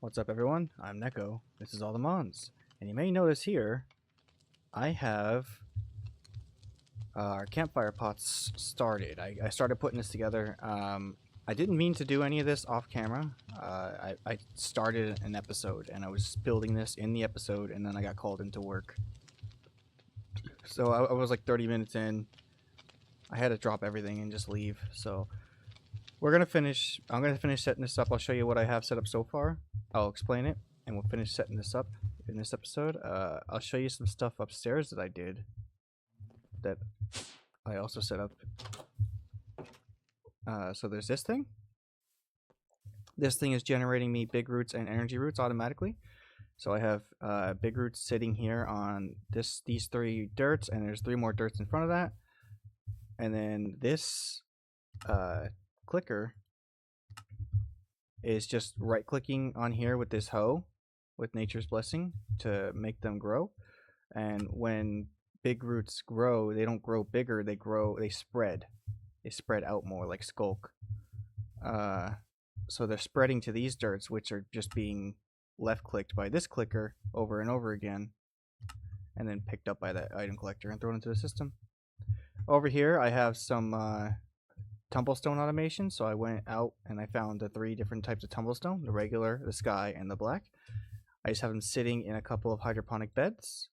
What's up, everyone? I'm Neko. This is all the Mons. And you may notice here, I have our campfire pots started. I started putting this together. I didn't mean to do any of this off camera. I started an episode and I was building this in the episode, and then I got called into work. So I was like 30 minutes in. I had to drop everything and just leave. So we're gonna finish. I'm gonna finish setting this up. I'll show you what I have set up so far. I'll explain it, and we'll finish setting this up in this episode. I'll show you some stuff upstairs that I did that I also set up. So there's this thing. This thing is generating me big roots and energy roots automatically. So I have big roots sitting here on these 3 dirts, and there's 3 more dirts in front of that. And then this clicker is just right clicking on here with this hoe with nature's blessing to make them grow. And when big roots grow, they don't grow bigger, they spread out more like skulk. So they're spreading to these dirts, which are just being left clicked by this clicker over and over again, and then picked up by that item collector and thrown into the system. Over here I have some tumblestone automation. So I went out and I found the 3 different types of tumblestone: the regular, the sky, and the black. I just have them sitting in a couple of hydroponic beds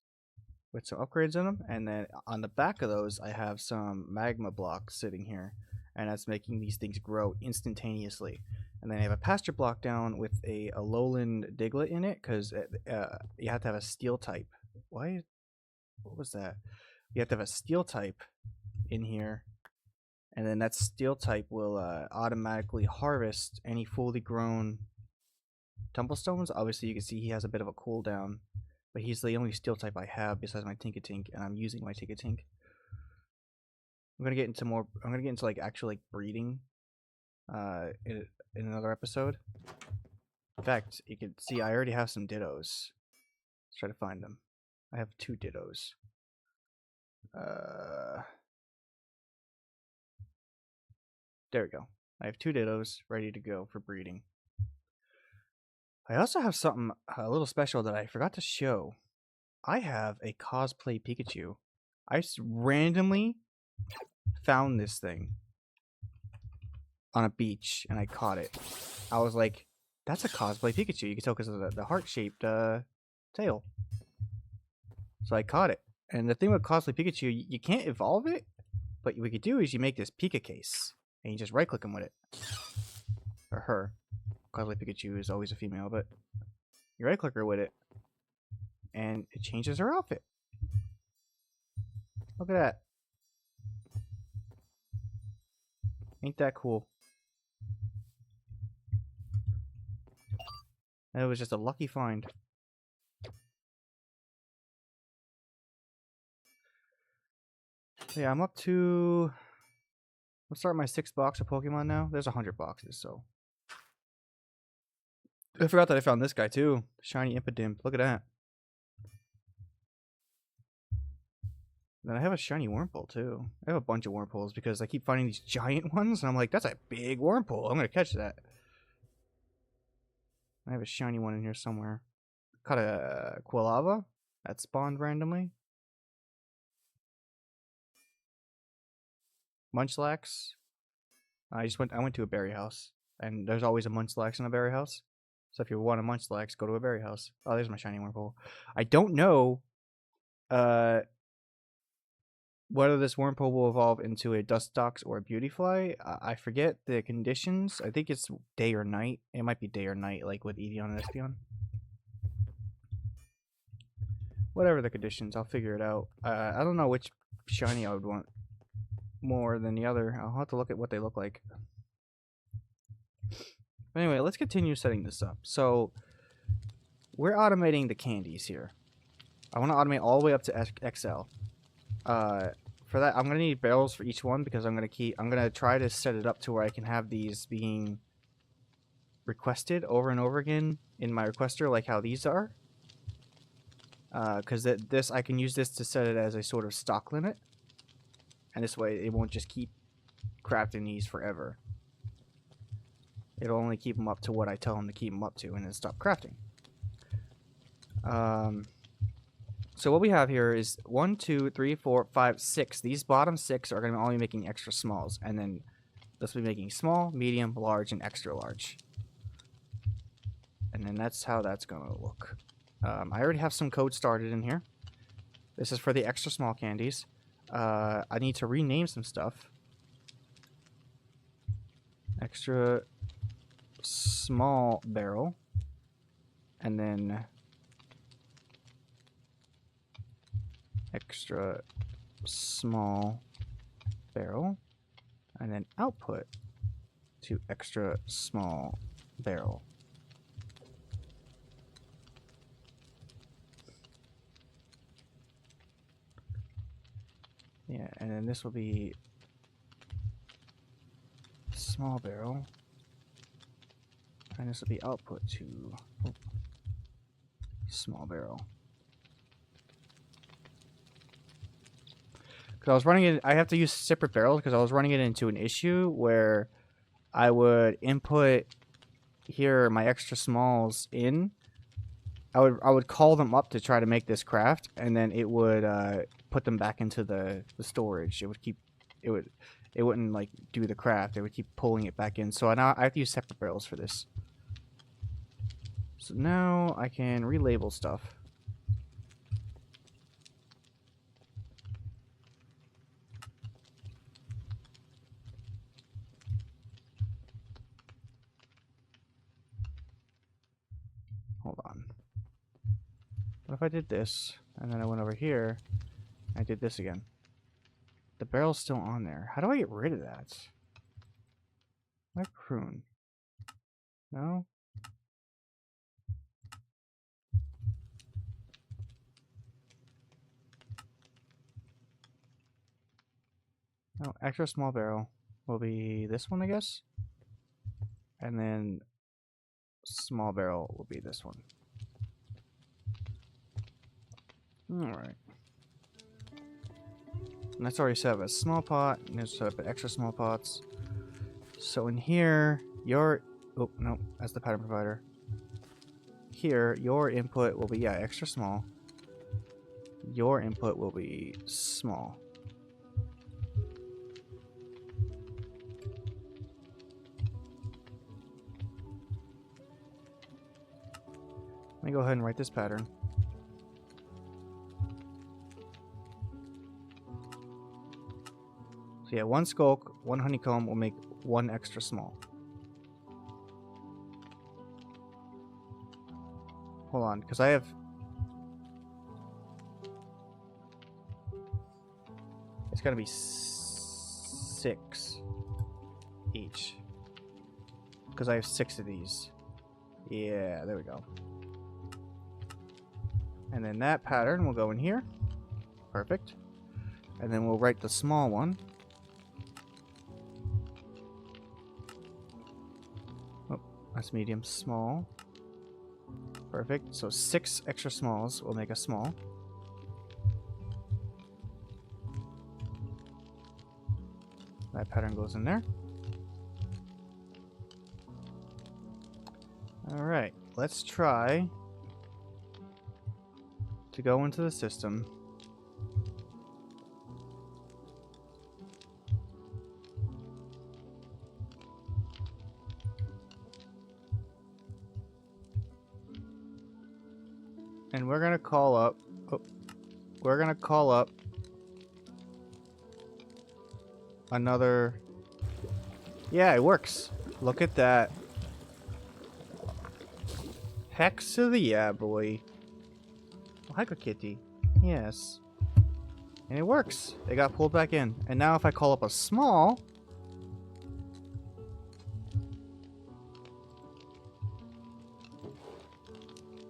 with some upgrades in them, and then on the back of those I have some magma blocks sitting here, and that's making these things grow instantaneously. And then I have a pasture block down with a lowland diglet in it, because you have to have a steel type. What was that? You have to have a steel type in here, and then that steel type will automatically harvest any fully grown tumblestones. Obviously you can see he has a bit of a cooldown, but he's the only steel type I have besides my Tinkatink, and I'm using my Tinkatink. I'm gonna get into like actual like breeding in another episode. In fact, you can see I already have some dittos. Let's try to find them. I have 2 dittos. There we go. I have 2 dittos ready to go for breeding. I also have something a little special that I forgot to show. I have a cosplay Pikachu. I just randomly found this thing on a beach and I caught it. I was like, that's a cosplay Pikachu. You can tell because of the heart-shaped tail. So I caught it. And the thing with cosplay Pikachu, you can't evolve it, but what you could do is you make this Pika case, and you just right-click him with it. Or her. Cosplay Pikachu is always a female, but you right-click her with it, and it changes her outfit. Look at that. Ain't that cool? And it was just a lucky find. Yeah, I'm up to... I'll start my 6th box of Pokemon now. There's 100 boxes, so... I forgot that I found this guy too. Shiny Impidimp. Look at that. Then I have a shiny Wurmple too. I have a bunch of Wurmples because I keep finding these giant ones, and I'm like, that's a big Wurmple. I'm gonna catch that. I have a shiny one in here somewhere. Caught a Quilava that spawned randomly. Munchlax. I went to a berry house, and there's always a Munchlax in a berry house. So if you want a Munchlax, go to a berry house. Oh, there's my shiny Wurmple. I don't know whether this Wurmple will evolve into a Dustox or a Beautyfly. I forget the conditions. I think it's day or night. It might be day or night, like with Evian and Espeon. Whatever the conditions, I'll figure it out. I don't know which shiny I would want more than the other. I'll have to look at what they look like. But anyway, let's continue setting this up. So we're automating the candies here. I want to automate all the way up to XL. For that, I'm gonna need barrels for each one, because I'm gonna try to set it up to where I can have these being requested over and over again in my requester, like how these are. Because I can use this to set it as a sort of stock limit, and this way it won't just keep crafting these forever. It'll only keep them up to what I tell them to keep them up to, and then stop crafting. So what we have here is 1, 2, 3, 4, 5, 6. These bottom 6 are going to only be making extra smalls, and then this will be making small, medium, large, and extra large. And then that's how that's going to look. I already have some code started in here. This is for the extra small candies. I need to rename some stuff. Extra small barrel. And then extra small barrel. And then output to extra small barrel. Yeah, and then this will be small barrel. And this will be output to small barrel. Because I was running it, I have to use separate barrels because I was running it into an issue where I would input here my extra smalls in. I would call them up to try to make this craft, and then it would put them back into the storage. It wouldn't like do the craft. It would keep pulling it back in. So now I have to use separate barrels for this. So now I can relabel stuff. Hold on. What if I did this, and then I went over here, and I did this again? The barrel's still on there. How do I get rid of that? My prune. No? No, extra small barrel will be this one, I guess. And then small barrel will be this one. Alright. And that's already set up a small pot, and it's set up extra small pots. So in here, your... Oh, no, that's the pattern provider. Here, your input will be, yeah, extra small. Your input will be small. Let me go ahead and write this pattern. So yeah, 1 skulk, 1 honeycomb will make 1 extra small. Hold on, because I have... It's gotta be 6 each. Because I have 6 of these. Yeah, there we go. And then that pattern will go in here. Perfect. And then we'll write the small one. Oh, that's medium small. Perfect. So 6 extra smalls will make a small. That pattern goes in there. Alright, let's try to go into the system. And we're gonna call up. Oh, we're gonna call up another. Yeah, it works. Look at that. Hex to the yeah, boy. Oh, hi, Kitty. Yes. And it works. They got pulled back in. And now if I call up a small.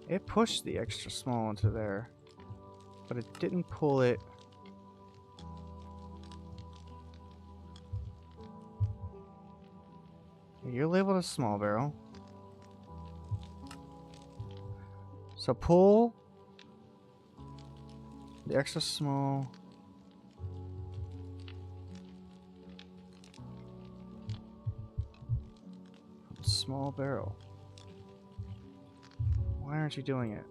It pushed the extra small into there. But it didn't pull it. You're labeled a small barrel. So pull the extra small. small barrel. Why aren't you doing it?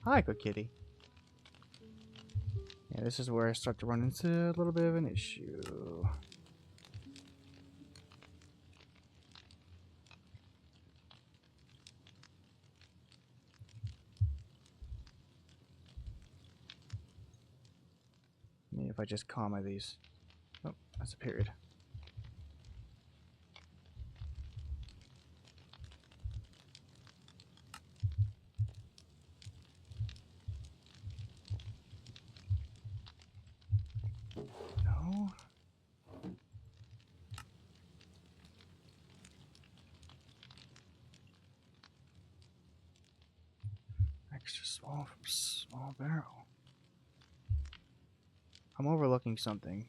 Hi, good kitty. Yeah, this is where I start to run into a little bit of an issue. Maybe if I just comma these. Oh, that's a period. No. Extra small from small barrel. I'm overlooking something.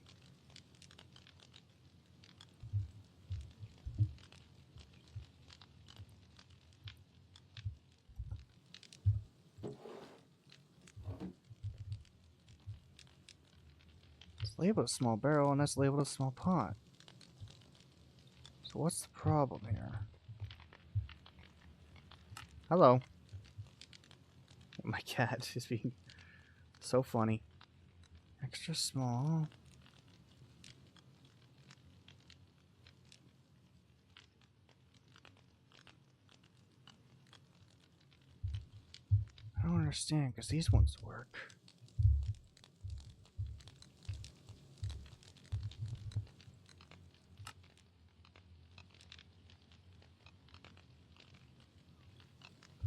It's labeled a small barrel and that's labeled a small pot. So what's the problem here? Hello. My cat is being so funny. Extra small. I don't understand because these ones work.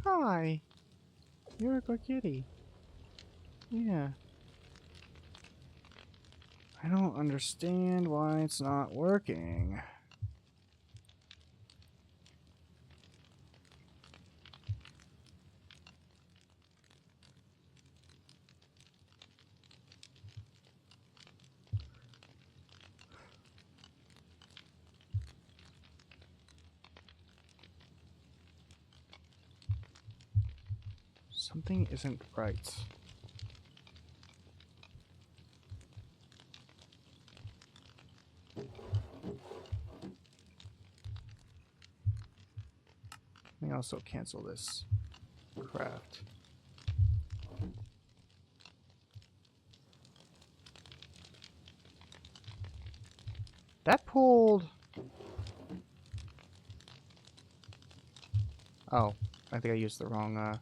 Hi. You're a good kitty. Yeah. I don't understand why it's not working. Something isn't right. Let me also cancel this craft. That pulled... Oh, I think I used the wrong,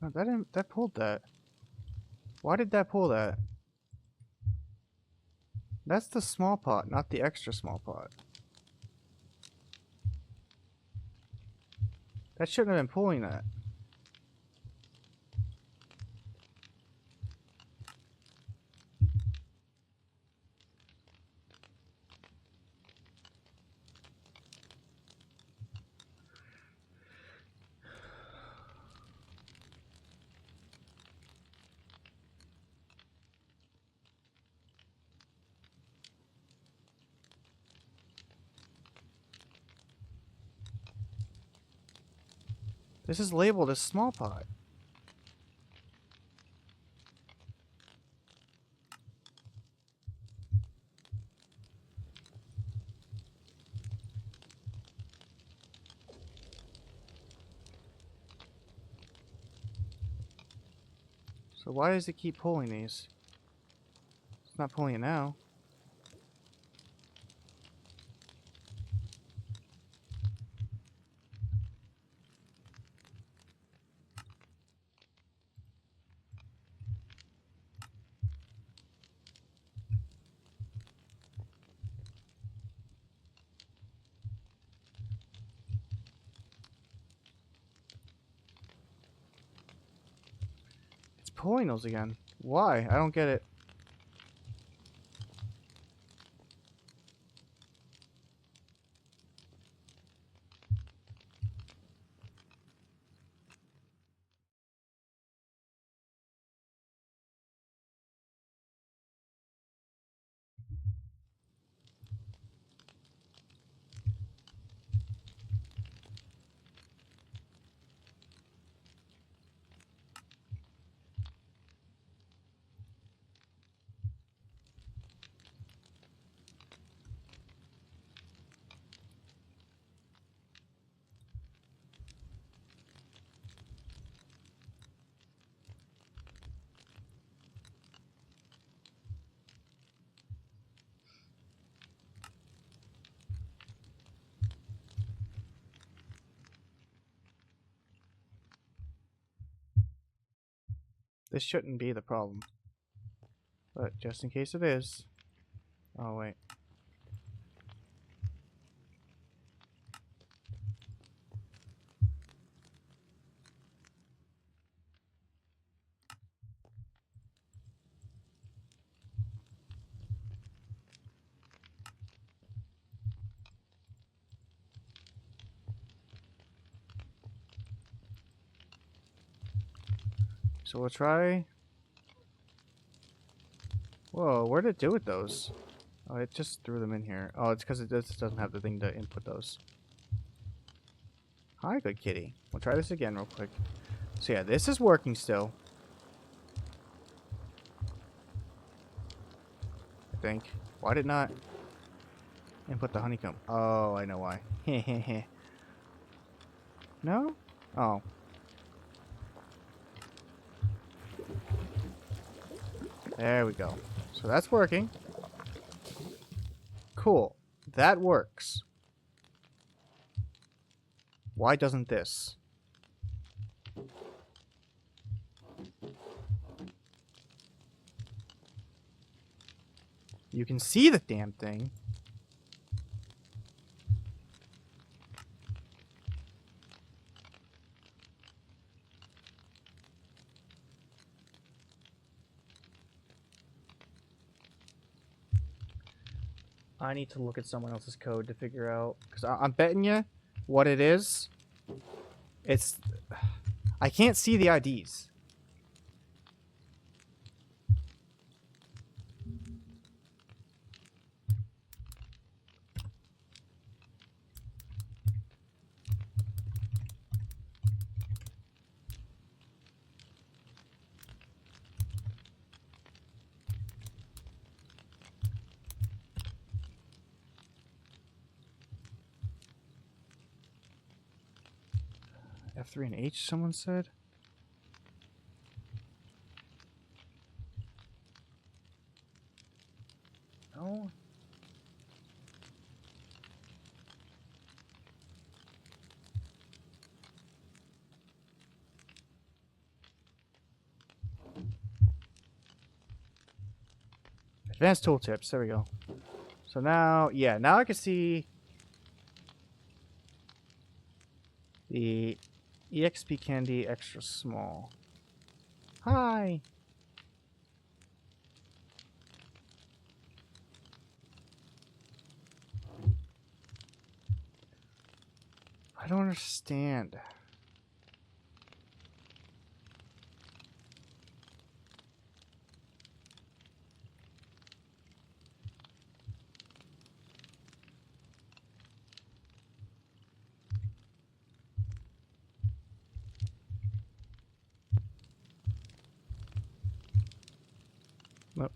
No, that didn't... That pulled that. Why did that pull that? That's the small pot, not the extra small pot. That shouldn't have been pulling that. This is labeled as small pot. So why does it keep pulling these? It's not pulling it now. pulling those again? Why? I don't get it. This shouldn't be the problem. But just in case it is. Oh, wait. So we'll try. Whoa, where did it do with those? Oh, it just threw them in here. Oh, it's because it just doesn't have the thing to input those. Hi, good kitty. We'll try this again real quick. So yeah, this is working still. I think. Why did it not input the honeycomb? Oh, I know why. No? Oh. There we go. So that's working. Cool. That works. Why doesn't this? You can see the damn thing. I need to look at someone else's code to figure out, because I'm betting you what it is. It's... I can't see the IDs. F3 and H, someone said? No? Advanced tooltips, there we go. So now, yeah, now I can see the EXP candy extra small. Hi! I don't understand. Nope.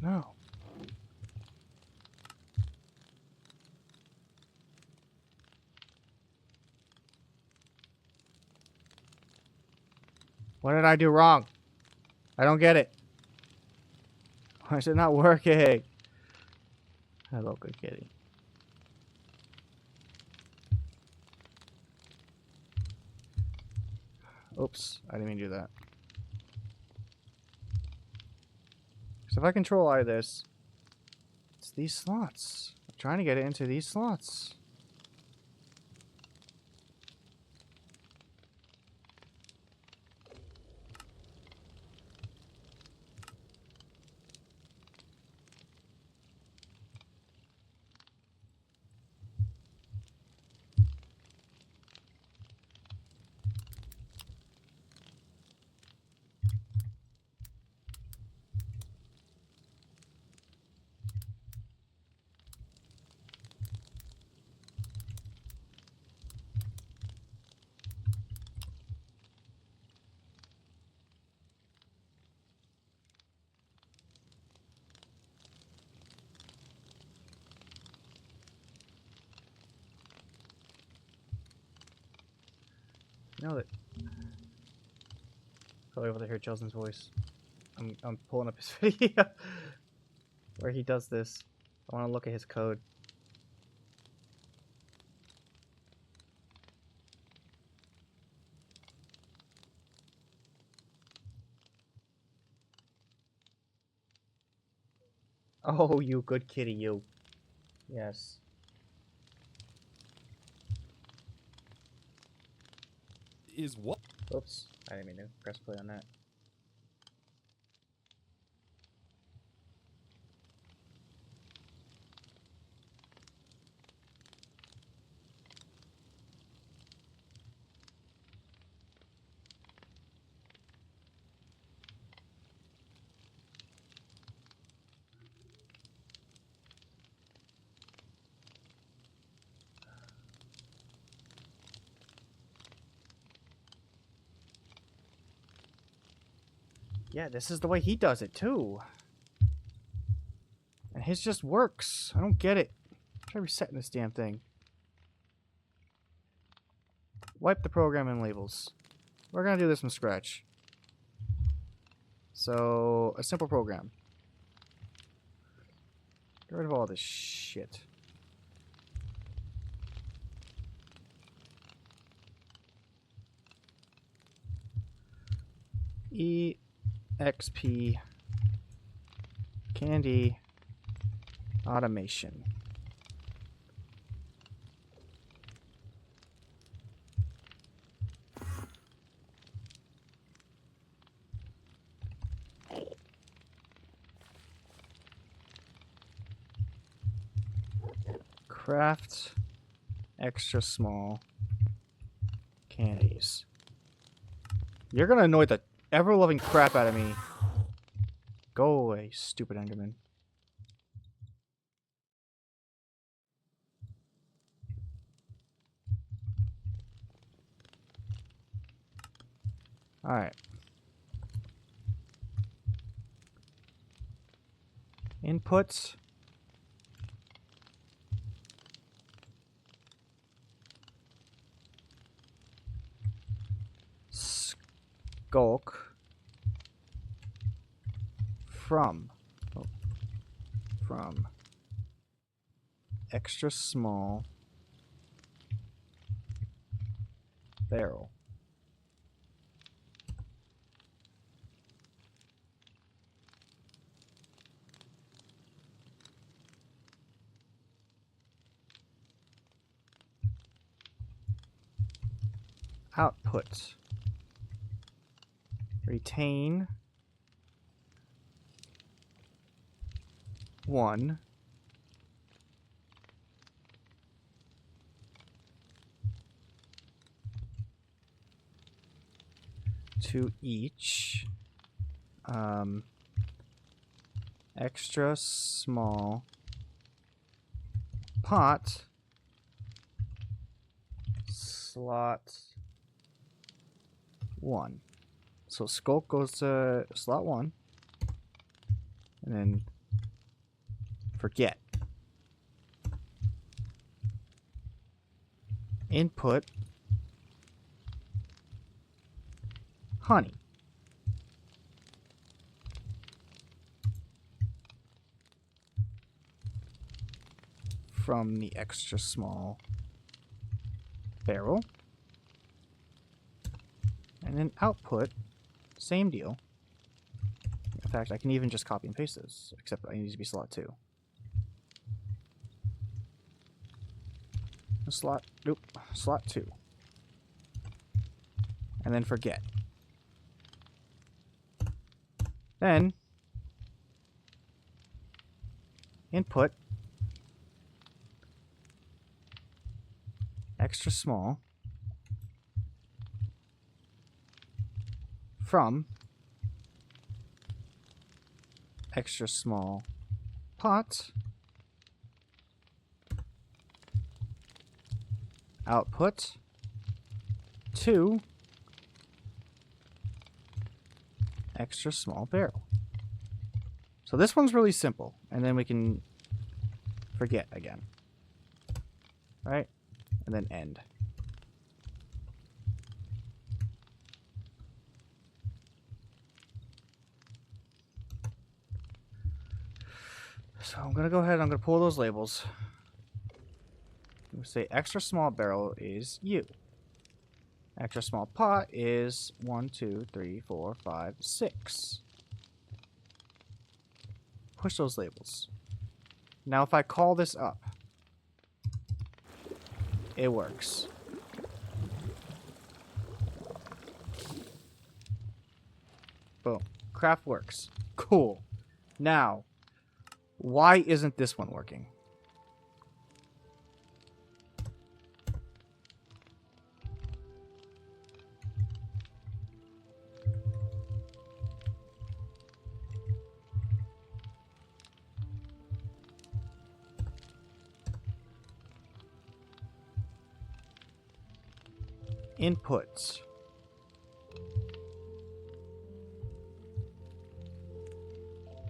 No. What did I do wrong? I don't get it. Why is it not working? Hello, good kitty. Oops, I didn't mean to do that. So if I control I this, it's these slots. I'm trying to get it into these slots. You know that. Probably able to hear Chelsen's voice. I'm pulling up his video where he does this. I want to look at his code. Oh, you good kitty, you. Yes. Is what? Oops. I didn't mean to press play on that. Yeah, this is the way he does it, too. And his just works. I don't get it. Try resetting this damn thing. Wipe the program and labels. We're gonna do this from scratch. So, a simple program. Get rid of all this shit. EXP Candy Automation. Craft extra small candies. You're gonna annoy the ever-loving crap out of me. Go away, stupid Enderman. Alright. Inputs. Skulk. From extra small barrel. Output. Retain 1 to each extra small pot slot 1. So skulk goes to slot 1, and then forget. Input honey. From the extra small barrel. And then output, same deal. In fact, I can even just copy and paste this, except I need to be slot 2. Slot 2. And then forget. Then input extra small from extra small pot output to extra small barrel. So this one's really simple, and then we can forget again. Right? And then end. So I'm gonna go ahead. I'm gonna pull those labels. I'm gonna say extra small barrel is you. Extra small pot is 1, 2, 3, 4, 5, 6. Push those labels. Now if I call this up, it works. Boom. Craft works. Cool. Now, why isn't this one working? Inputs.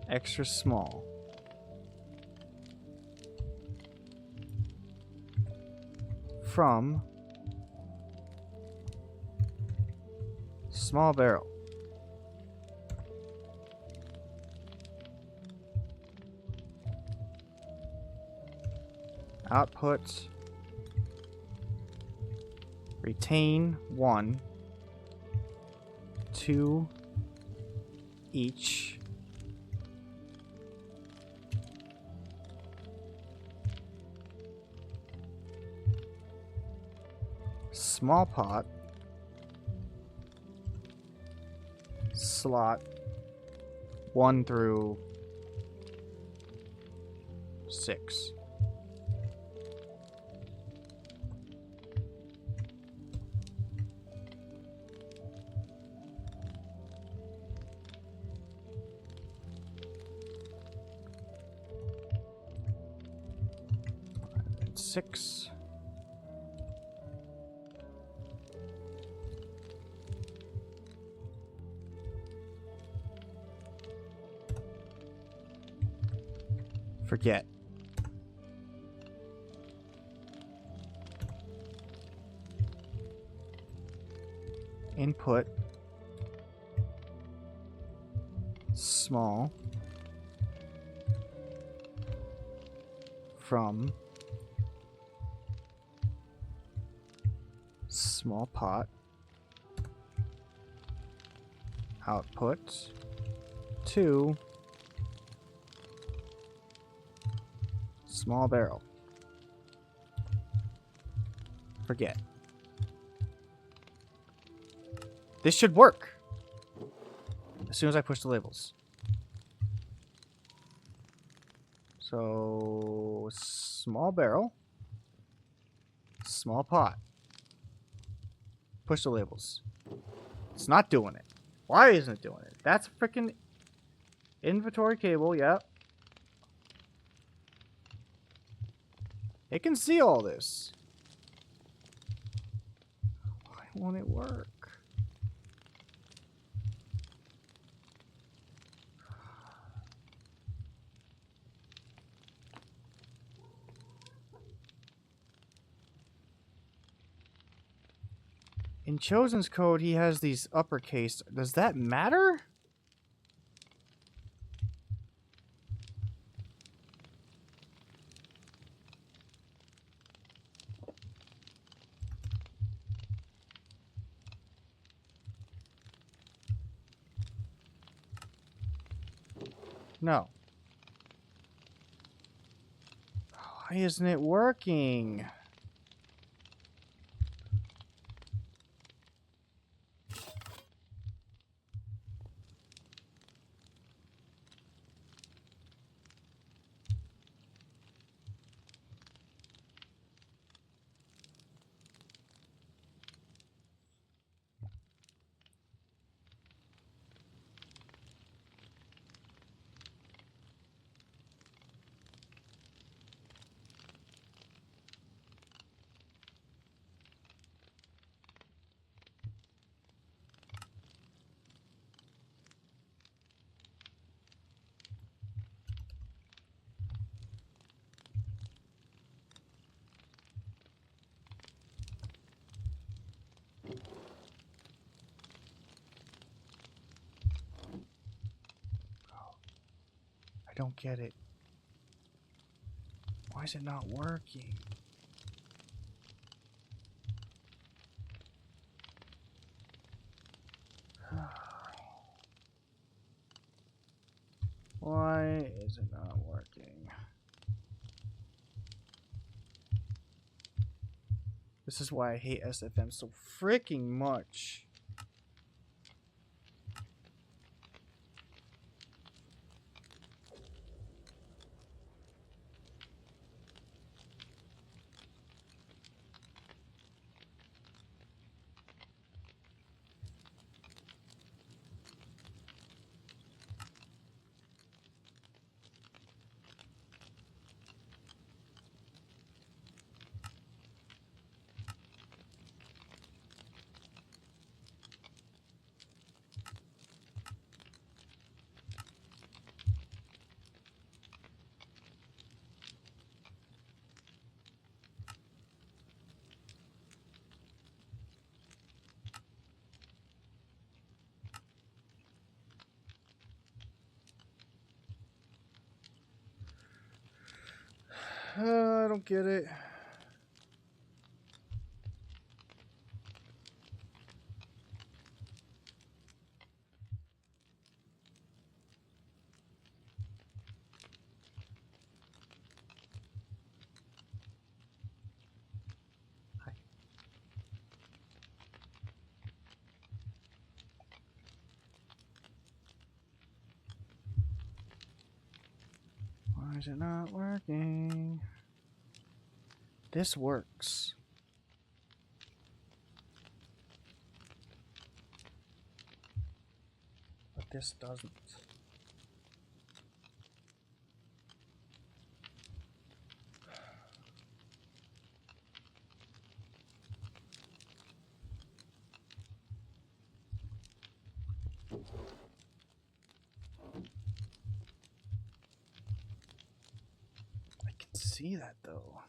Extra small. From small barrel. Output. Retain 1, 2 each. Small pot. Slot 1 through 6. And 6. Forget. Input. Small. From small pot. Output. To small barrel. Forget. This should work. As soon as I push the labels. So, small barrel. Small pot. Push the labels. It's not doing it. Why isn't it doing it? That's a freaking inventory cable, yep. It can see all this. Why won't it work? In Chosen's code, he has these uppercase. Does that matter? No. Why isn't it working? I don't get it. Why is it not working? Why is it not working? This is why I hate SFM so freaking much. I don't get it. Why is it not working? This works. But this doesn't. I can see that though.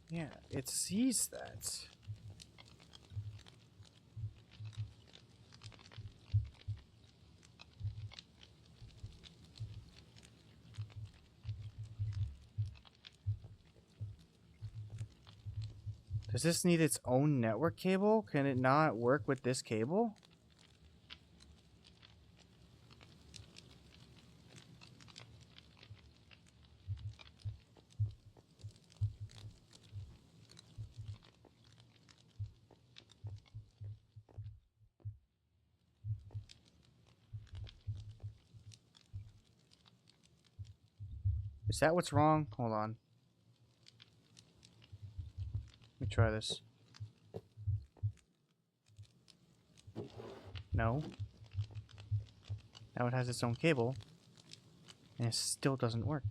Yeah, it sees that. Does this need its own network cable? Can it not work with this cable? Is that what's wrong? Hold on. Let me try this. No. Now it has its own cable. And it still doesn't work.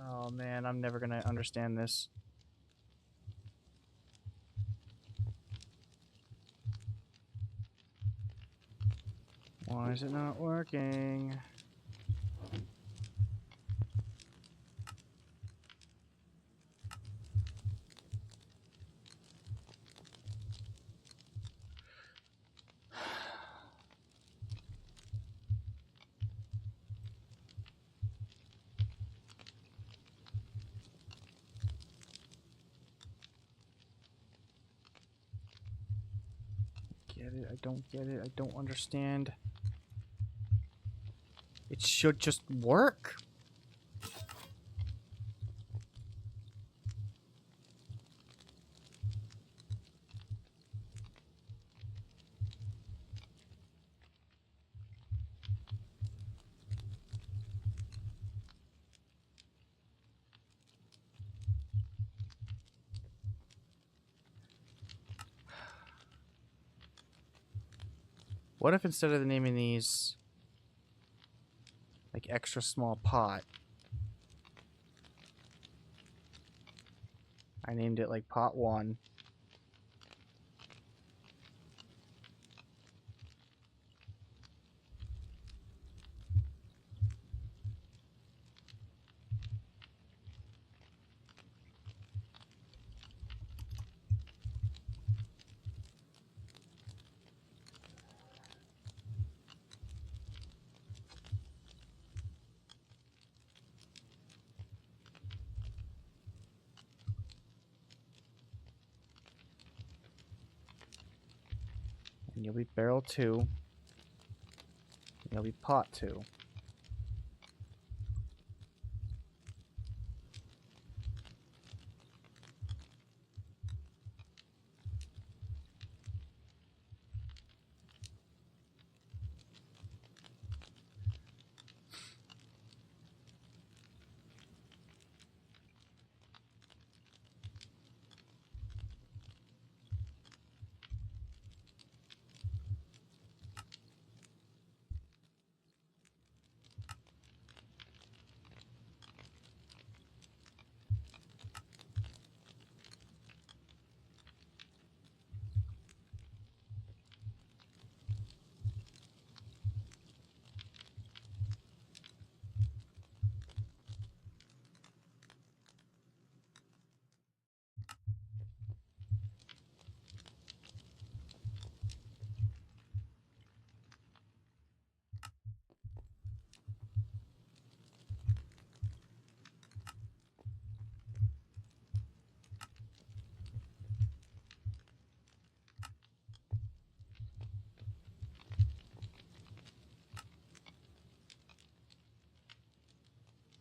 Oh man, I'm never gonna understand this. Why is it not working? Get it? I don't get it. I don't understand. It should just work. What if instead of naming these like extra small pot, I named it like pot 1. And you'll be barrel 2. And you'll be pot 2.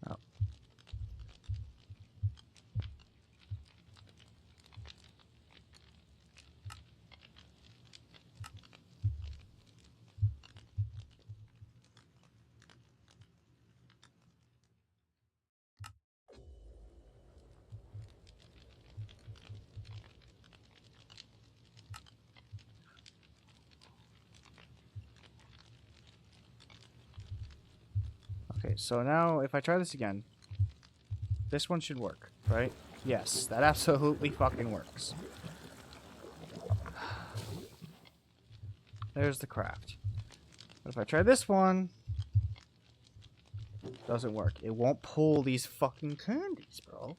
Oh. Okay, so now if I try this again, this one should work, right? Yes, that absolutely fucking works. There's the craft. But if I try this one, doesn't work. It won't pull these fucking candies, bro.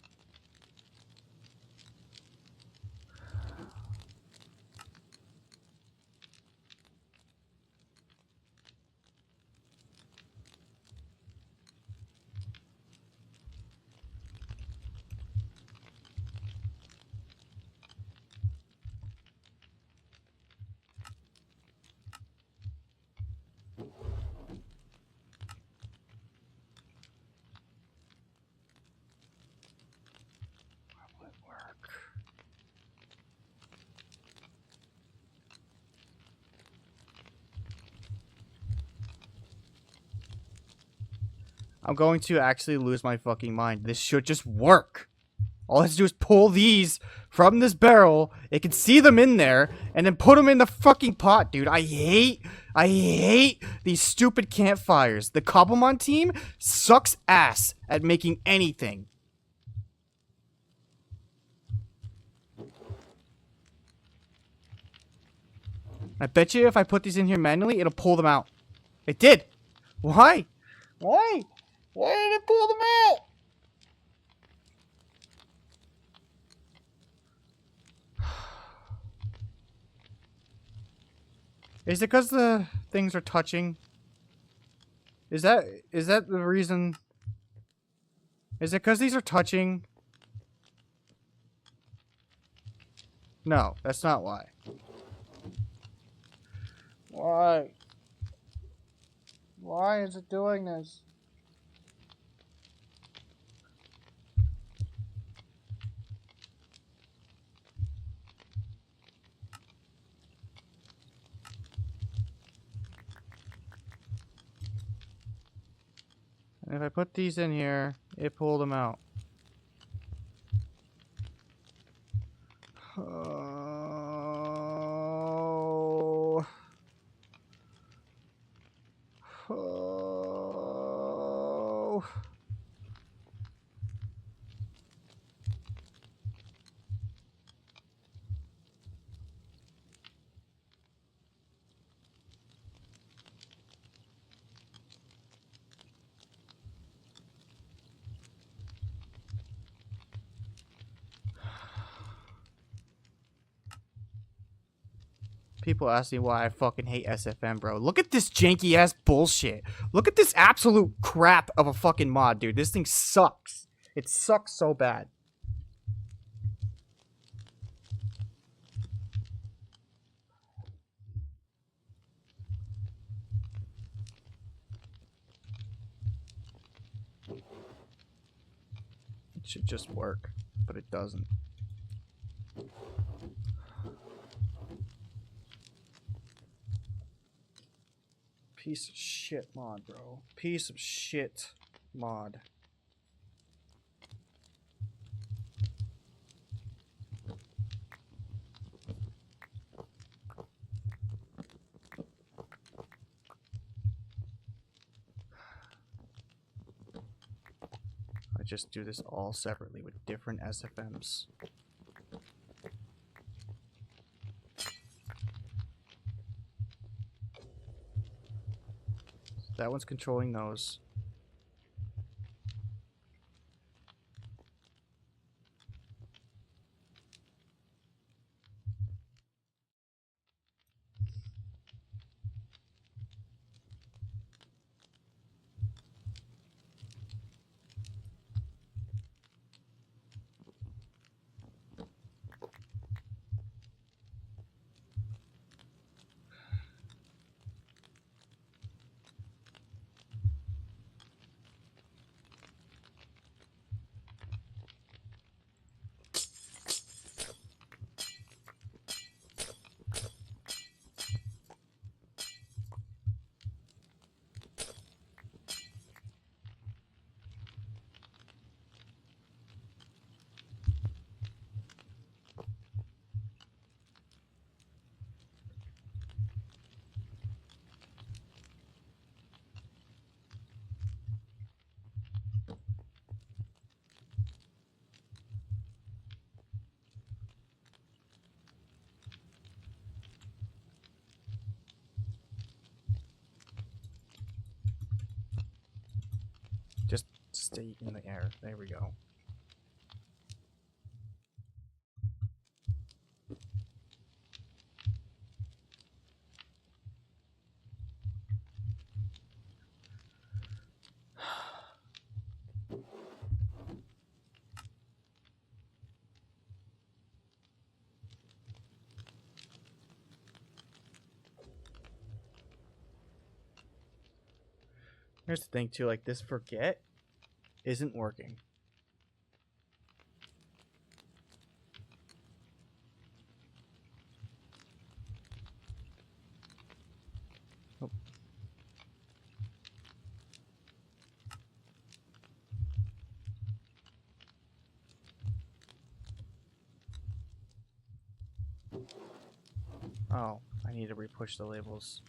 I'm going to actually lose my fucking mind. This should just work. All I have to do is pull these from this barrel. It can see them in there, and then put them in the fucking pot, dude. I hate these stupid campfires. The Cobblemon team sucks ass at making anything. I bet you if I put these in here manually, it'll pull them out. It did. Why? Why? Why did it pull them out? Is it because the things are touching? Is that the reason? Is it because these are touching? No, that's not why. Why? Why is it doing this? And if I put these in here, it pulled them out. Oh. bro. People ask me why I fucking hate SFM, bro. Look at this janky ass bullshit. Look at this absolute crap of a fucking mod, dude. This thing sucks. It sucks so bad. It should just work, but it doesn't. Piece of shit mod, bro. Piece of shit mod. I just do this all separately with different SFMs. That one's controlling those. Just stay in the air. There we go. Here's the thing too, like this forget isn't working. Oh. Oh, I need to re-push the labels.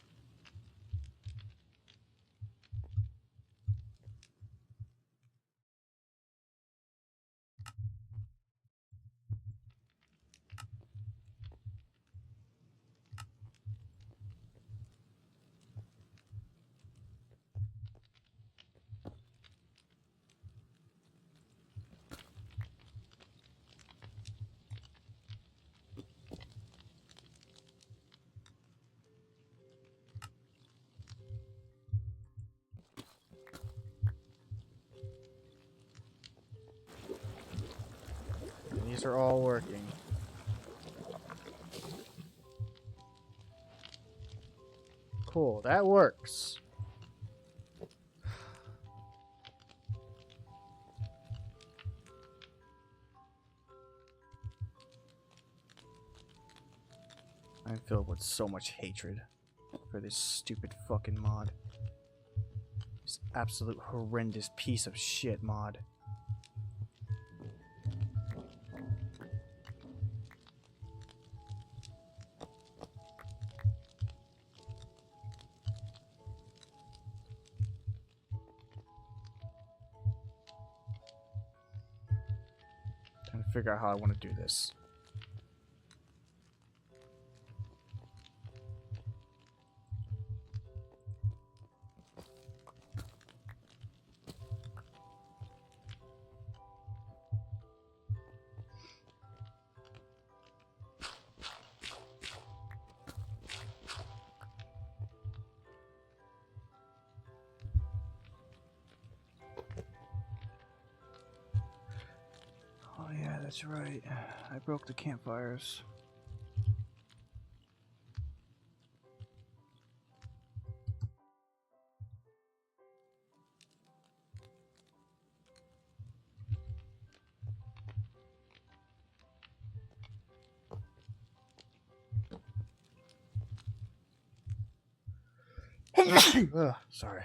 These are all working. Cool, that works. I'm filled with so much hatred for this stupid fucking mod. This absolute horrendous piece of shit mod. figure out how I want to do this. Oh yeah, that's right. I broke the campfires. Ugh, sorry.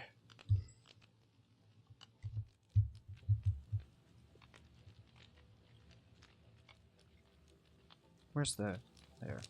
Where's the... There.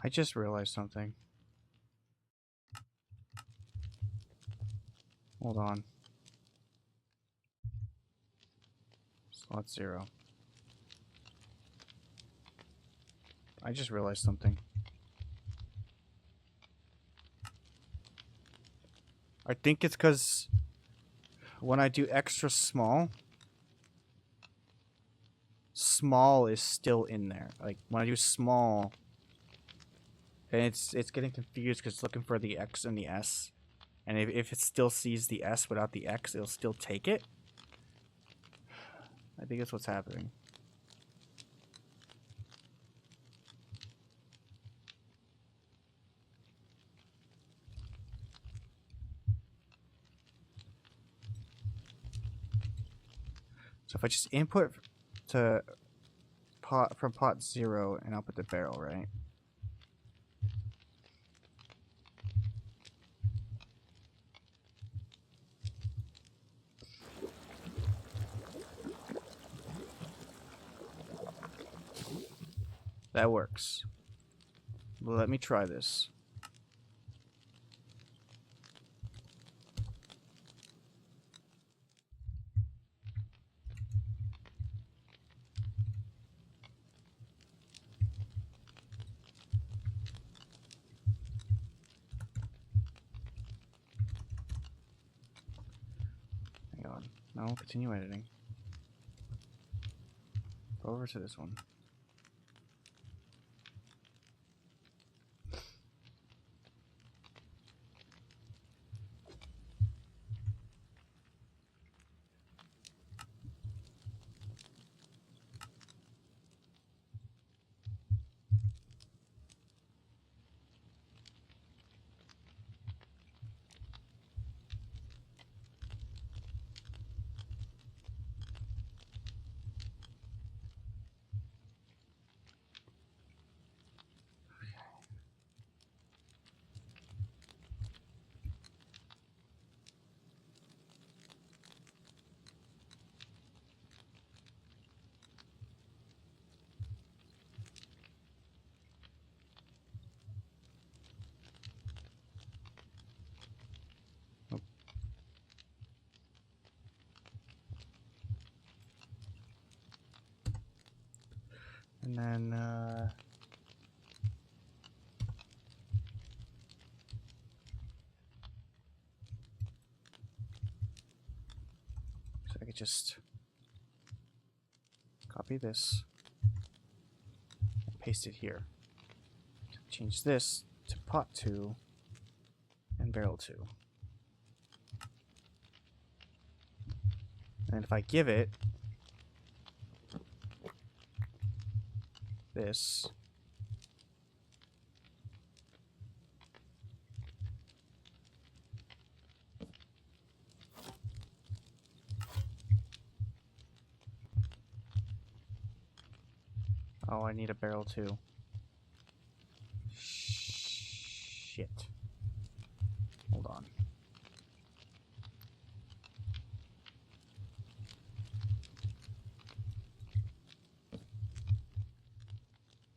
I just realized something. Hold on. Slot 0. I just realized something. I think it's because when I do extra small, small is still in there. Like when I do small, and it's getting confused because it's looking for the X and the S. And if it still sees the S without the X, it'll still take it. I think that's what's happening. So if I just input to pot from pot 0 and output the barrel, right? That works. Let me try this. Hang on. No, continue editing. Go over to this one. And then, so I could just copy this and paste it here. Change this to pot 2 and barrel 2. And if I give it this, oh, I need a barrel too. Shit. Hold on.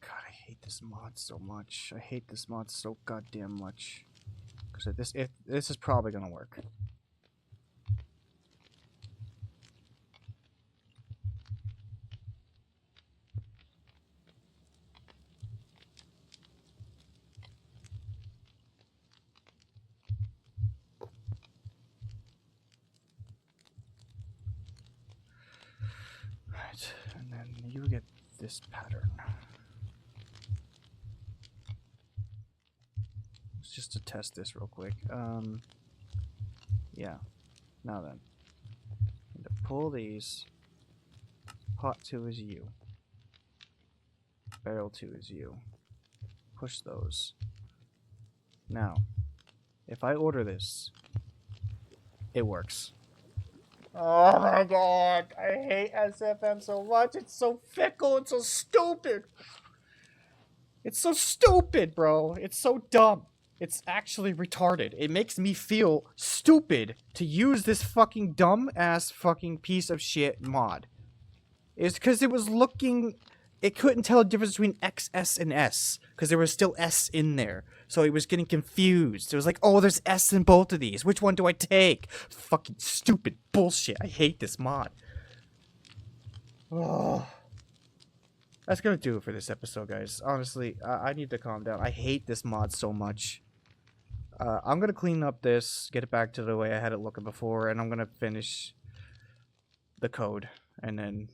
God, I hate this mod so much. I hate this mod so goddamn much. Because this is probably gonna work. Right, and then you get this pattern. Just to test this real quick. Yeah. Now then. I'm gonna pull these. Pot 2 is you. Barrel 2 is you. Push those. Now, if I order this, it works. Oh my god, I hate SFM so much. It's so fickle, it's so stupid. It's so stupid, bro. It's so dumb. It's actually retarded. It makes me feel stupid to use this fucking dumb ass fucking piece of shit mod. It's because it was looking... It couldn't tell the difference between X, S, and S. Because there was still S in there. So it was getting confused. It was like, oh, there's S in both of these. Which one do I take? Fucking stupid bullshit. I hate this mod. Oh. That's gonna do it for this episode, guys. Honestly, I need to calm down. I hate this mod so much. I'm gonna clean up this, get it back to the way I had it looking before, and I'm gonna finish the code. And then...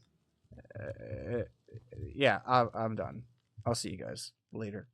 yeah, I'm done. I'll see you guys later.